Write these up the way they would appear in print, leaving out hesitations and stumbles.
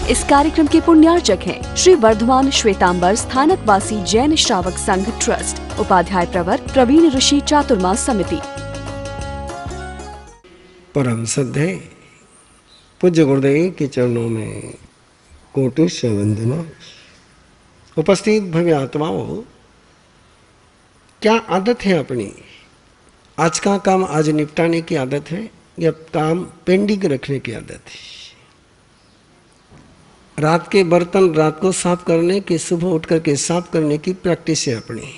इस कार्यक्रम के पुण्यार्चक हैं श्री वर्धमान श्वेतांबर स्थानकवासी जैन श्रावक संघ ट्रस्ट, उपाध्याय प्रवर प्रवीण ऋषि चातुर्मास समिति। परम श्रद्धेय पूज्य गुरुदेव के चरणों में कोटि वंदना। उपस्थित भव्य आत्माओं, क्या आदत है अपनी? आज का काम आज निपटाने की आदत है या काम पेंडिंग रखने की आदत है? रात के बर्तन रात को साफ करने की, सुबह उठ करके साफ करने की प्रैक्टिस है अपनी।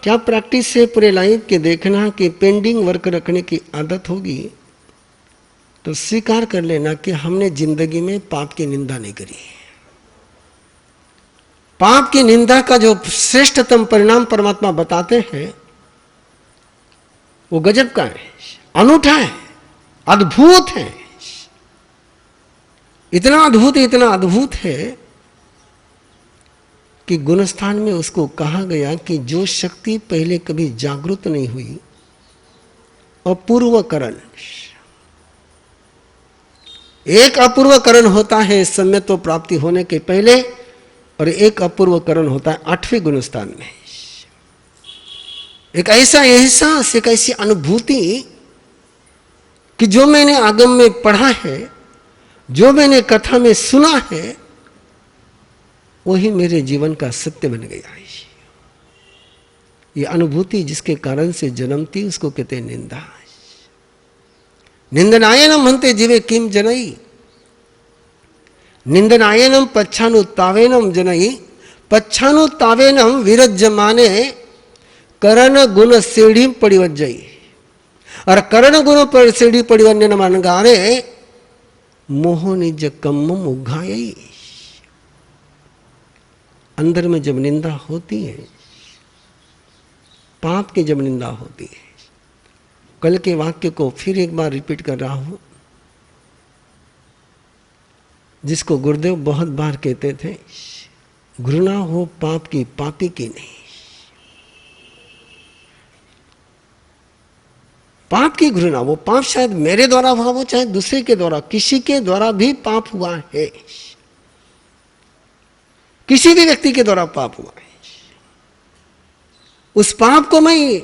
क्या प्रैक्टिस है पूरे लाइफ के देखना कि पेंडिंग वर्क रखने की आदत होगी तो स्वीकार कर लेना कि हमने जिंदगी में पाप की निंदा नहीं करी। पाप की निंदा का जो श्रेष्ठतम परिणाम परमात्मा बताते हैं वो गजब का है, अनूठा है, अद्भुत है। इतना अद्भुत है कि गुणस्थान में उसको कहा गया कि जो शक्ति पहले कभी जागृत नहीं हुई, अपूर्वकरण। एक अपूर्वकरण होता है सम्य तो प्राप्ति होने के पहले, और एक अपूर्वकरण होता है 8वें गुणस्थान में। एक ऐसा एहसास, एक ऐसी अनुभूति कि जो मैंने आगम में पढ़ा है, जो मैंने कथा में सुना है, वही मेरे जीवन का सत्य बन गया है। ये अनुभूति जिसके कारण से जन्मती उसको कहते हैं निंदा। निंदनायनम म्हणते जीवे किम जनई, निंदनायनम पच्छानुतावेनम जनई, पच्छानुतावेनम विरज्यमाने करण गुण सेढ़ी पड़िवज्जई। और करण गुण पर सेढ़ी पड़िवन्य न मन गारे मोह निज कम्मम उघाई। अंदर में जब निंदा होती है, पाप की जब निंदा होती है, कल के वाक्य को फिर एक बार रिपीट कर रहा हूं, जिसको गुरुदेव बहुत बार कहते थे, घृणा हो पाप की, पापी की नहीं। पाप की घृणा, वो पाप शायद मेरे द्वारा हुआ हो, चाहे दूसरे के द्वारा, किसी के द्वारा भी पाप हुआ है, किसी भी व्यक्ति के द्वारा पाप हुआ है। उस पाप को मैं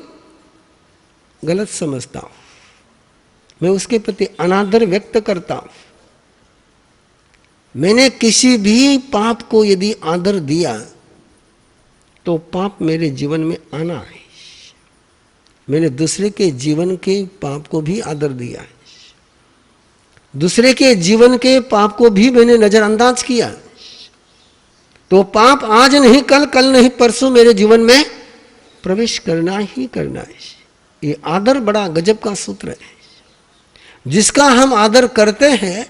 गलत समझता हूं, मैं उसके प्रति अनादर व्यक्त करता हूं। मैंने किसी भी पाप को यदि आदर दिया तो पाप मेरे जीवन में आना है। मैंने दूसरे के जीवन के पाप को भी आदर दिया है, दूसरे के जीवन के पाप को भी मैंने नजरअंदाज किया, तो पाप आज नहीं कल, कल नहीं परसों मेरे जीवन में प्रवेश करना ही करना है। ये आदर बड़ा गजब का सूत्र है। जिसका हम आदर करते हैं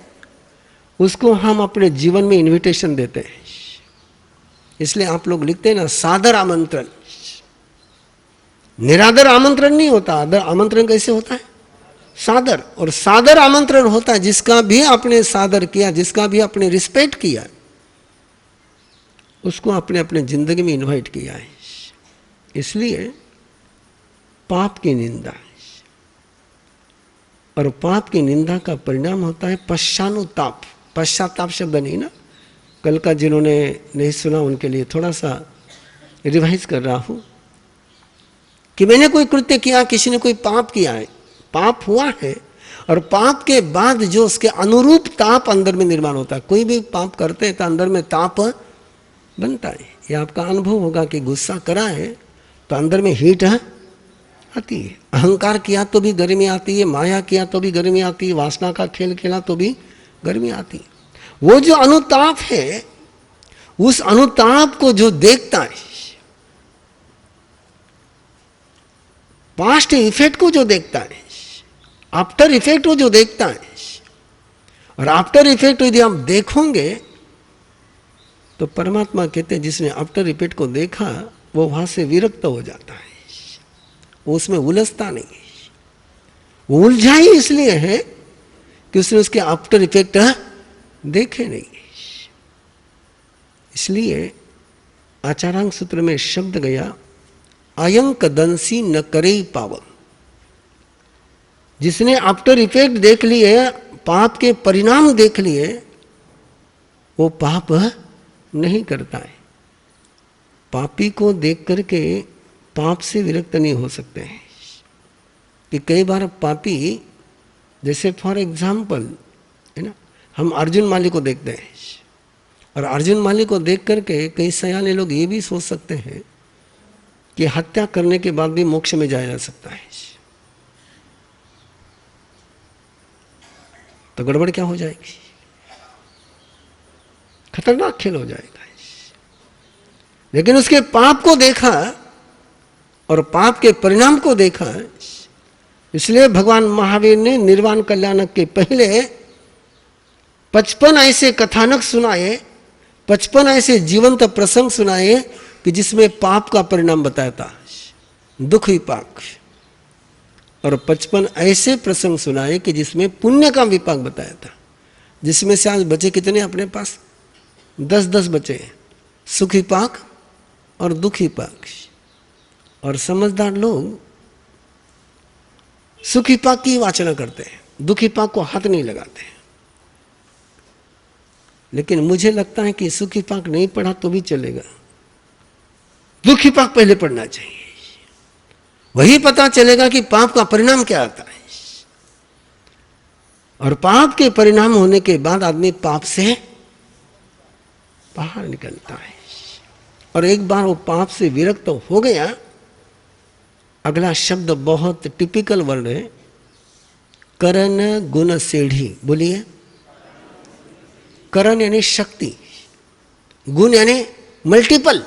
उसको हम अपने जीवन में इनविटेशन देते हैं। इसलिए आप लोग लिखते हैं ना, सादर आमंत्रण। निरादर आमंत्रण नहीं होता। आदर आमंत्रण कैसे होता है? सादर। और सादर आमंत्रण होता है जिसका भी आपने सादर किया, जिसका भी आपने रिस्पेक्ट किया, उसको आपने अपने जिंदगी में इनवाइट किया है। इसलिए पाप की निंदा, और पाप की निंदा का परिणाम होता है पश्चानुताप। पश्चाताप शब्द नहीं ना, कल का जिन्होंने नहीं सुना उनके लिए थोड़ा सा रिवाइज कर रहा हूं कि मैंने कोई कृत्य किया, किसी ने कोई पाप किया है, पाप हुआ है, और पाप के बाद जो उसके अनुरूप ताप अंदर में निर्माण होता है। कोई भी पाप करते हैं तो अंदर में ताप बनता है। ये आपका अनुभव होगा कि गुस्सा करा है तो अंदर में हीट आती है, अहंकार किया तो भी गर्मी आती है, माया किया तो भी गर्मी आती है, वासना का खेल खेला तो भी गर्मी आती है। वो जो अनुताप है, उस अनुताप को जो देखता है, पास्ट इफेक्ट को जो देखता है, आफ्टर इफेक्ट को जो देखता है, और आफ्टर इफेक्ट यदि आप देखोगे तो परमात्मा कहते हैं जिसने आफ्टर इफेक्ट को देखा वो वहां से विरक्त हो जाता है, वो उसमें उलझता नहीं है। वो उलझा ही इसलिए है कि उसने उसके आफ्टर इफेक्ट देखे नहीं। इसलिए आचारांग सूत्र में शब्द गया, अयंक दंसी न करे पावन। जिसने आफ्टर इफेक्ट देख लिए, पाप के परिणाम देख लिए वो पाप नहीं करता है। पापी को देख करके पाप से विरक्त नहीं हो सकते हैं। कि कई बार पापी, जैसे फॉर एग्जाम्पल है ना, हम अर्जुन माली को देखते हैं और अर्जुन माली को देख करके कई सयाने लोग ये भी सोच सकते हैं कि हत्या करने के बाद भी मोक्ष में जाया जा सकता है। तो गड़बड़ क्या हो जाएगी, खतरनाक खेल हो जाएगा। लेकिन उसके पाप को देखा और पाप के परिणाम को देखा, इसलिए भगवान महावीर ने निर्वाण कल्याणक के पहले 55 ऐसे कथानक सुनाए, 55 ऐसे जीवंत प्रसंग सुनाए कि जिसमें पाप का परिणाम बताया था, दुख विपाक, और 55 ऐसे प्रसंग सुनाए कि जिसमें पुण्य का विपाक बताया था। जिसमें से आज बचे कितने अपने पास? 10-10 बचे, सुख विपाक और दुख विपाक। और समझदार लोग सुख विपाक की वाचना करते हैं, दुख विपाक को हाथ नहीं लगाते। लेकिन मुझे लगता है कि सुख विपाक नहीं पढ़ा तो भी चलेगा, दुख विपाक पहले पढ़ना चाहिए। वही पता चलेगा कि पाप का परिणाम क्या आता है, और पाप के परिणाम होने के बाद आदमी पाप से बाहर निकलता है। और एक बार वो पाप से विरक्त हो गया, अगला शब्द बहुत टिपिकल वर्ड है, करण गुण सेढ़ी। बोलिए, करण यानी शक्ति, गुण यानी मल्टीपल,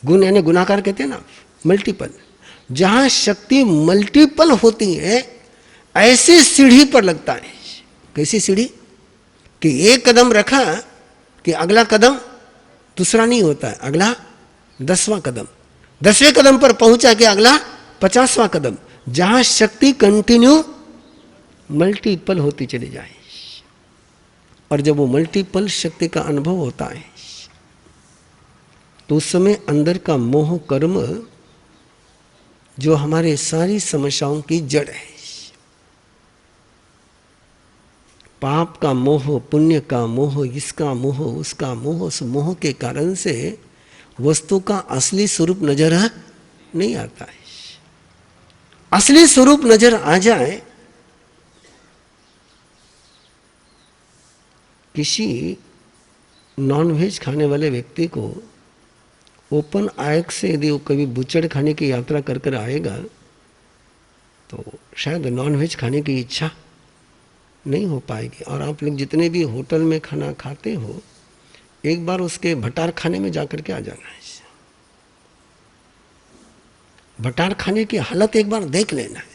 गुण यानी गुणाकार कहते हैं ना, मल्टीपल। जहां शक्ति मल्टीपल होती है ऐसी सीढ़ी पर लगता है। कैसी सीढ़ी? कि एक कदम रखा कि अगला कदम दूसरा नहीं होता है, अगला 10वां कदम, 10वें कदम पर पहुंचा कि अगला 50वां कदम। जहां शक्ति कंटिन्यू मल्टीपल होती चली जाए, और जब वो मल्टीपल शक्ति का अनुभव होता है तो उस समय अंदर का मोह कर्म जो हमारे सारी समस्याओं की जड़ है, पाप का मोह, पुण्य का मोह, इसका मोह, उसका मोह, उस मोह के कारण से वस्तु का असली स्वरूप नजर नहीं आता है। असली स्वरूप नजर आ जाए, किसी नॉनवेज खाने वाले व्यक्ति को ओपन आयक से यदि वो कभी बुचड़ खाने की यात्रा कर कर आएगा तो शायद नॉनवेज खाने की इच्छा नहीं हो पाएगी। और आप लोग जितने भी होटल में खाना खाते हो, एक बार उसके भटार खाने में जाकर के आ जाना है। भटार खाने की हालत एक बार देख लेना है,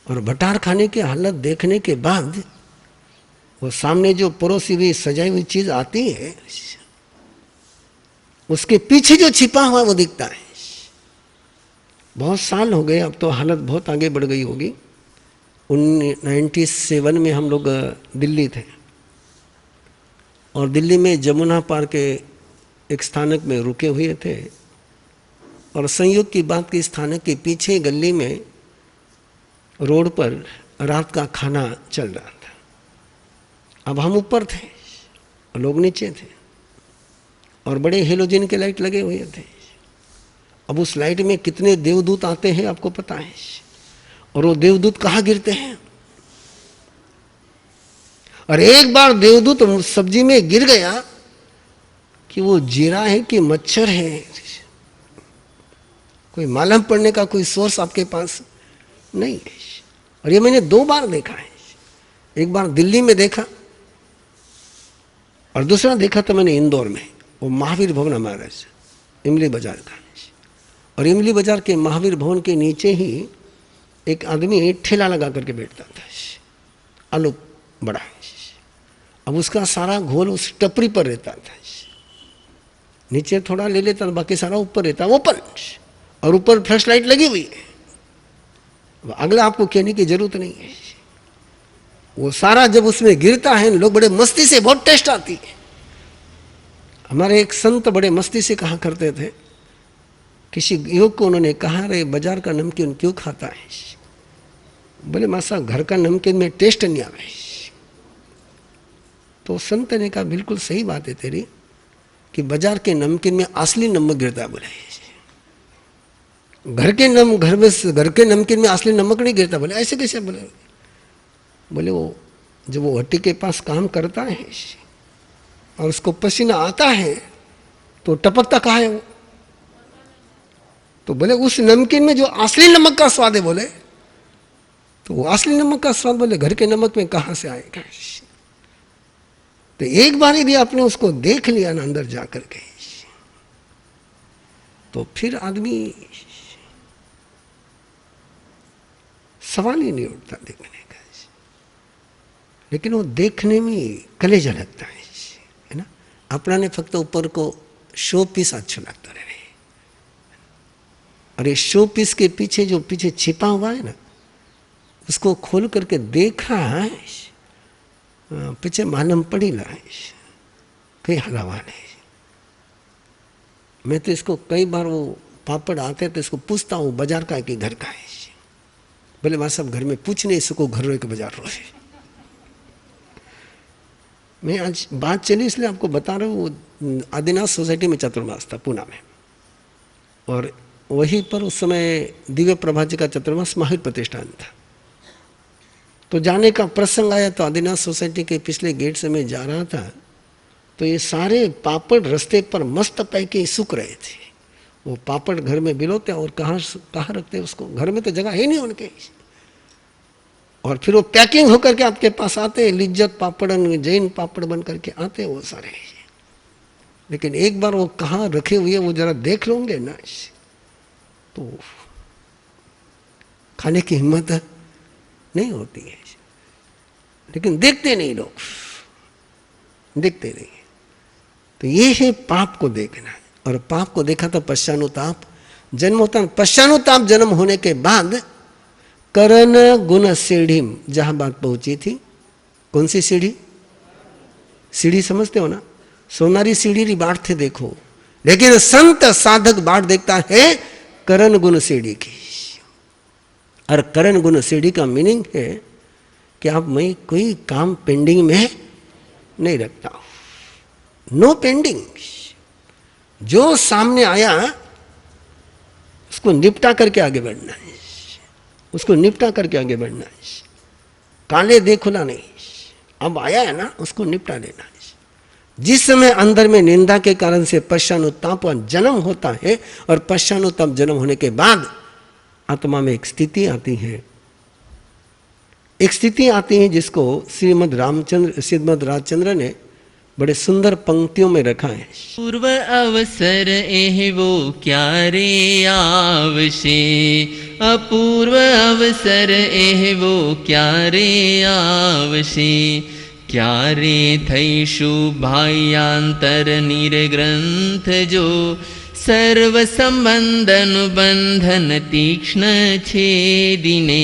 और भटार खाने की हालत देखने के बाद वो सामने जो परोसी हुई सजाई हुई चीज आती है, उसके पीछे जो छिपा हुआ वो दिखता है। बहुत साल हो गए, अब तो हालत बहुत आगे बढ़ गई होगी। 97 में हम लोग दिल्ली थे, और दिल्ली में जमुना पार के एक स्थानक में रुके हुए थे, और संयोग की बात की स्थानक के पीछे गली में रोड पर रात का खाना चल रहा था। अब हम ऊपर थे और लोग नीचे थे, और बड़े हेलोजन के लाइट लगे हुए थे। अब उस लाइट में कितने देवदूत आते हैं आपको पता है, और वो देवदूत कहाँ गिरते हैं। और एक बार देवदूत सब्जी में गिर गया कि वो जीरा है कि मच्छर है, कोई मालूम पड़ने का कोई सोर्स आपके पास नहीं है। और ये मैंने 2 बार देखा है, एक बार दिल्ली में देखा और दूसरा देखा तो मैंने इंदौर में, वो महावीर भवन हमारा इमली बाजार का। और इमली बाजार के महावीर भवन के नीचे ही एक आदमी ठेला लगा करके बैठता था, आलू बड़ा। अब उसका सारा घोल उस टपरी पर रहता था, नीचे थोड़ा ले लेता था, बाकी सारा ऊपर रहता, ओपन, और ऊपर फ्लैश लाइट लगी हुई है। अगला आपको कहने की जरूरत नहीं है। वो सारा जब उसमें गिरता है, लोग बड़े मस्ती से, बहुत टेस्ट आती है। हमारे एक संत बड़े मस्ती से कहा करते थे, किसी युवक को उन्होंने कहा, रे बाजार का नमकीन क्यों खाता है? बोले मां साहब घर का नमकीन में टेस्ट नहीं आवे। तो संत ने कहा बिल्कुल सही बात है तेरी कि बाजार के नमकीन में असली नमक गिरता है। बोले घर के नमकीन में असली नमक नहीं गिरता। बोले ऐसे कैसे? बोले वो जब वो हट्टी के पास काम करता है और उसको पसीना आता है तो टपकता कहाँ है वो? तो बोले उस नमकीन में जो असली नमक का स्वाद है, बोले तो वो असली नमक का स्वाद बोले घर के नमक में कहां से आएगा? तो एक बार यदि आपने उसको देख लिया ना अंदर जाकर के, तो फिर आदमी सवाल ही नहीं उठता देखने का। लेकिन वो देखने में कलेजा लगता है ना। अपना ने फक्त ऊपर को शो पीस अच्छा लगता रहे, और ये शो पीस के पीछे जो पीछे छिपा हुआ है ना, उसको खोल करके देखा है पीछे मालूम पड़ी ला है कई हलावा नहीं। मैं तो इसको कई बार वो पापड़ आते तो इसको पूछता हूँ बाजार का है कि घर का है? बोले वहां सब घर में पूछ नहीं, इसको घर रो के बाजार रो है। मैं आज बात चली इसलिए आपको बता रहा हूँ। आदिनाथ सोसाइटी में चतुर्मास था पूना में, और वहीं पर उस समय दिव्य प्रभा जी का चतुर्मास महावीर प्रतिष्ठान था। तो जाने का प्रसंग आया तो आदिनाथ सोसाइटी के पिछले गेट से मैं जा रहा था, तो ये सारे पापड़ रास्ते पर मस्त पैके सूख रहे थे। वो पापड़ घर में बिलोते और कहाँ रखते उसको? घर में तो जगह है नहीं उनके। और फिर वो पैकिंग होकर के आपके पास आते, लिज्जत पापड़ जैन पापड़ बन करके आते वो सारे। लेकिन एक बार वो कहाँ रखे हुए वो जरा देख लोगे ना, तो खाने की हिम्मत नहीं होती है। लेकिन देखते नहीं लोग, देखते नहीं। तो ये है पाप को देखना, और पाप को देखा तो पश्चानुताप जन्म होता है। पश्चानुताप जन्म होने के बाद करण गुण सीढ़ी, जहां बात पहुंची थी, कौन सी सीढ़ी? सीढ़ी समझते हो ना, सोनारी सीढ़ी री बाट थे देखो, लेकिन संत साधक बाट देखता है करण गुण सीढ़ी की। और करण गुण सीढ़ी का मीनिंग है कि आप मैं कोई काम पेंडिंग में नहीं रखता हूं। नो पेंडिंग, जो सामने आया उसको निपटा करके आगे बढ़ना है, उसको निपटा करके आगे बढ़ना है। काले देखुला नहीं, अब आया है ना उसको निपटा लेना है। जिस समय अंदर में निंदा के कारण से पश्चानुताप का जन्म होता है, और पश्चानुताप जन्म होने के बाद आत्मा में एक स्थिति आती है, एक स्थिति आती है जिसको श्रीमद् रामचंद्र ने बड़े सुंदर पंक्तियों में रखा है। पूर्व अवसर एवो क्या रे आवशे, अपूर्व अवसर एवो क्या रे आवशे, क्या रे थई शुभायांतर निर्ग्रंथ जो, सर्व संबंध अनुबंधन तीक्ष्ण छेदिने,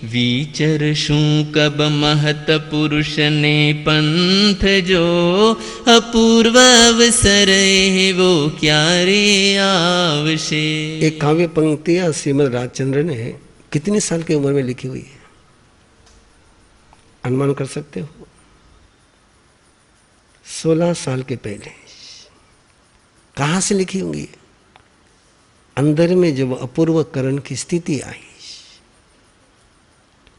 विचरशु कब महत पुरुष ने पंथ जो, अपूर्व अवसर वो क्या रे आवशे। एक काव्य पंक्तियां श्रीमद् रामचंद्र ने कितनी साल की उम्र में लिखी हुई है? अनुमान कर सकते हो? 16 साल के पहले। कहां से लिखी होंगी? अंदर में जब अपूर्व करण की स्थिति आई।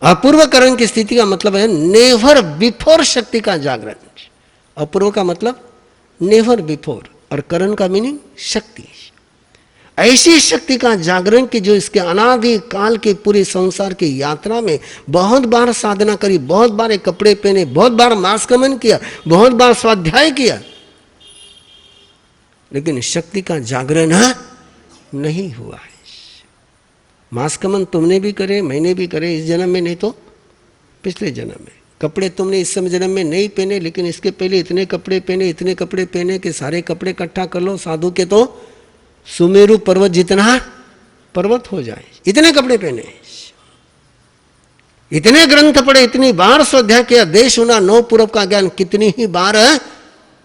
अपूर्व करण की स्थिति का मतलब है नेवर बिफोर शक्ति का जागरण। अपूर्व का मतलब नेवर बिफोर, और करण का मीनिंग शक्ति। ऐसी शक्ति का जागरण कि जो इसके अनादि काल के पूरे संसार की यात्रा में बहुत बार साधना करी, बहुत बार कपड़े पहने, बहुत बार मासकमन किया, बहुत बार स्वाध्याय किया, लेकिन शक्ति का जागरण नहीं हुआ है। मासकमन तुमने भी करे, मैंने भी करे, इस जन्म में नहीं तो पिछले जन्म में। कपड़े तुमने इस समय जन्म में नहीं पहने, लेकिन इसके पहले इतने कपड़े पहने, इतने कपड़े पहने कि सारे कपड़े इकट्ठा कर लो, साधु के तो सुमेरु पर्वत जितना पर्वत हो जाए, इतने कपड़े पहने, इतने ग्रंथ पढ़े, इतनी बार स्वाध्याय किया। देश होना नौ पूरब का ज्ञान कितनी ही बार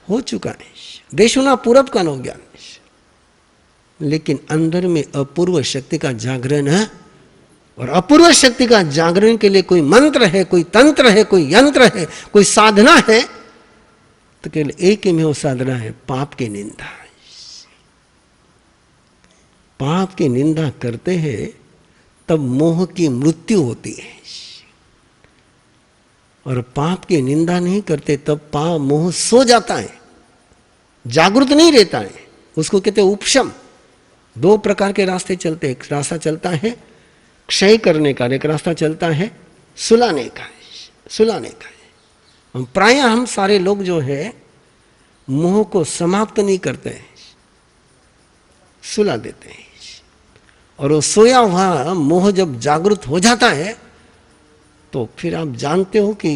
हो चुका है। देश होना पूरब का नौ ज्ञान, लेकिन अंदर में अपूर्व शक्ति का जागरण और अपूर्व शक्ति का जागरण के लिए कोई मंत्र है, कोई तंत्र है, कोई यंत्र है, कोई साधना है, तो केवल एक ही में वो साधना है, पाप की निंदा। पाप की निंदा करते हैं तब मोह की मृत्यु होती है, और पाप की निंदा नहीं करते तब मोह सो जाता है, जागृत नहीं रहता है। उसको कहते हैं उपशम। दो प्रकार के रास्ते चलते हैं, एक रास्ता चलता है क्षय करने का, एक रास्ता चलता है सुलाने का। प्राय हम सारे लोग जो है मोह को समाप्त नहीं करते हैं, सुला देते हैं। और वो सोया हुआ मोह जब जागृत हो जाता है तो फिर आप जानते हो कि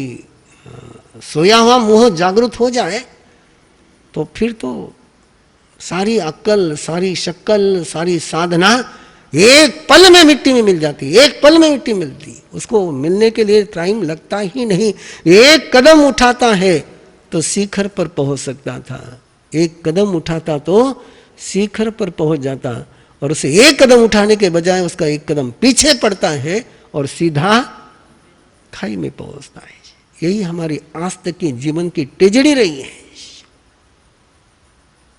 सोया हुआ मोह जागृत हो जाए तो फिर तो सारी अक्ल, सारी शक्ल, सारी साधना एक पल में मिट्टी में मिल जाती है, एक पल में मिट्टी मिलती। उसको मिलने के लिए टाइम लगता ही नहीं। एक कदम उठाता है तो शिखर पर पहुंच सकता था, एक कदम उठाता तो शिखर पर पहुंच जाता, और उसे एक कदम उठाने के बजाय उसका एक कदम पीछे पड़ता है और सीधा खाई में पहुंचता है। यही हमारी आज तक की जीवन की टेजड़ी रही है,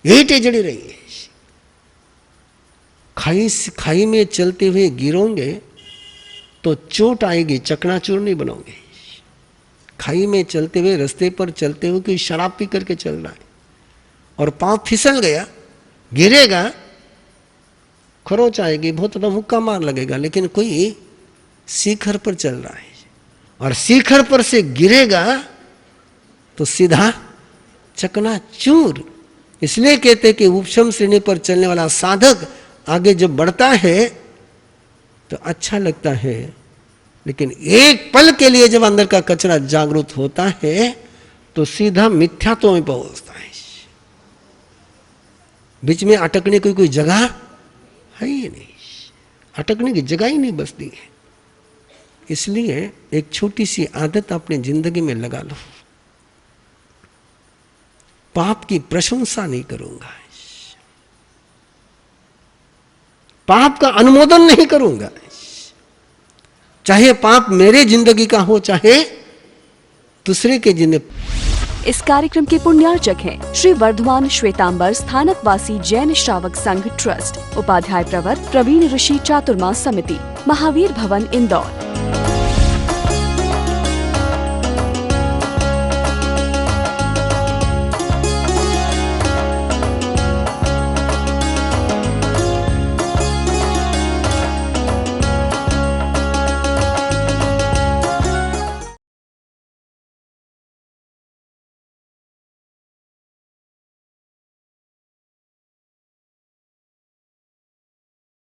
यही टेजड़ी रही है। खाई में चलते हुए गिरोगे तो चोट आएगी, चकनाचूर नहीं बनोगे। खाई में चलते हुए, रास्ते पर चलते हुए कोई शराब पी करके चल रहा है और पांव फिसल गया, गिरेगा, खरोच आएगी, बहुत बड़ा मुक्का मार लगेगा, लेकिन कोई शिखर पर चल रहा है और शिखर पर से गिरेगा तो सीधा चकनाचूर। इसलिए कहते हैं कि उपशम श्रेणी पर चलने वाला साधक आगे जब बढ़ता है तो अच्छा लगता है, लेकिन एक पल के लिए जब अंदर का कचरा जागृत होता है तो सीधा मिथ्यात्व में पहुंचता है। बीच में अटकने की कोई जगह है ही नहीं, अटकने की जगह ही नहीं बचती है। इसलिए एक छोटी सी आदत अपनी जिंदगी में लगा लो, पाप की प्रशंसा नहीं करूंगा, पाप का अनुमोदन नहीं करूंगा, चाहे पाप मेरे जिंदगी का हो चाहे दूसरे के जिंदगी। इस कार्यक्रम के पुण्यार्चक हैं श्री वर्धमान श्वेतांबर स्थानकवासी जैन श्रावक संघ ट्रस्ट, उपाध्याय प्रवर प्रवीण ऋषि चातुर्मास समिति, महावीर भवन, इंदौर।